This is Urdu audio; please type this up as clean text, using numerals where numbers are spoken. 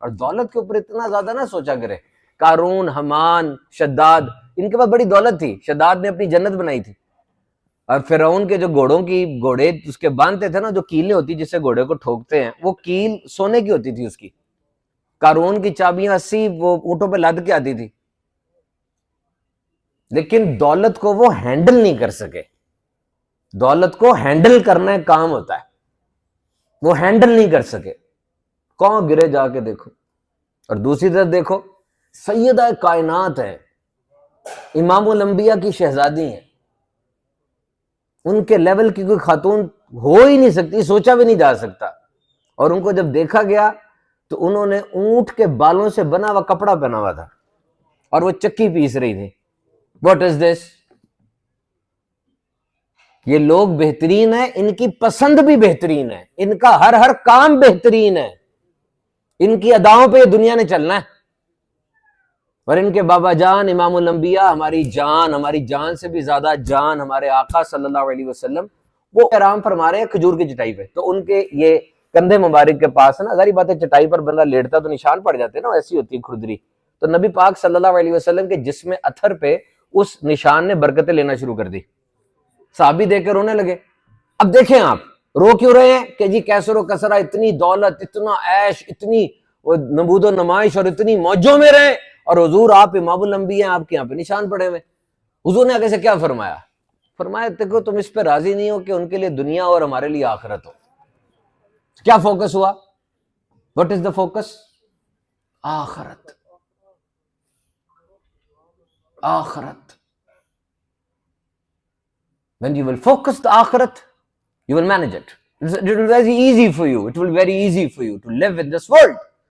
اور دولت کے اوپر اتنا زیادہ نہ سوچا کرے. قارون، حمان، شداد، ان کے پاس بڑی دولت تھی. شداد نے اپنی جنت بنائی تھی. اور فرعون کے جو گھوڑے اس کے باندھتے تھے نا، جو کیلیں ہوتی جس سے گھوڑے کو ٹھوکتے ہیں، وہ کیل سونے کی ہوتی تھی اس کی. قارون کی چابیاں 80 وہ اونٹوں پہ لاد کے آتی تھی. لیکن دولت کو وہ ہینڈل نہیں کر سکے. دولت کو ہینڈل کرنا ایک کام ہوتا ہے، وہ ہینڈل نہیں کر سکے. کون گرے جا کے دیکھو. اور دوسری طرف دیکھو، سیدہ کائنات ہے، امام الانبیاء کی شہزادی ہیں، ان کے لیول کی کوئی خاتون ہو ہی نہیں سکتی، سوچا بھی نہیں جا سکتا. اور ان کو جب دیکھا گیا تو انہوں نے اونٹ کے بالوں سے بنا ہوا کپڑا پہنا ہوا تھا اور وہ چکی پیس رہی تھی. واٹ از دس؟ یہ لوگ بہترین ہیں، ان کی پسند بھی بہترین ہے، ان کا ہر کام بہترین ہے، ان کی اداؤں پہ یہ دنیا نے چلنا ہے. اور ان کے بابا جان امام الانبیاء، ہماری جان سے بھی زیادہ جان ہمارے آقا صلی اللہ علیہ وسلم، وہ آرام فرما رہے ہیں کھجور کی چٹائی پہ. تو ان کے یہ کندھے مبارک کے پاس ہے نا، ظاہری بات ہے چٹائی پر بندہ لیٹتا تو نشان پڑ جاتے نا، ایسی ہوتی ہے کھردری. تو نبی پاک صلی اللہ علیہ وسلم کے جسم اطہر پہ اس نشان نے برکتیں لینا شروع کر دی. صحابی دیکھ کے رونے لگے. اب دیکھیں آپ رو کیوں رہے ہیں کہ جی کیسر و کسرہ، اتنی دولت، اتنا عیش، اتنی نمود و نمائش اور اتنی موجوں میں رہے، اور حضور آپ امام الانبیاء ہیں، آپ کے یہاں پہ نشان پڑے ہوئے. حضور نے آگے سے کیا فرمایا؟ فرمایا دیکھو تم اس پہ راضی نہیں ہو کہ ان کے لیے دنیا اور ہمارے لیے آخرت ہو. کیا فوکس ہوا؟ What is the focus? آخرت. آخرت. When you will focus the akhirat, you will manage it. It will be very easy for you. It will be very easy for you to live in this world.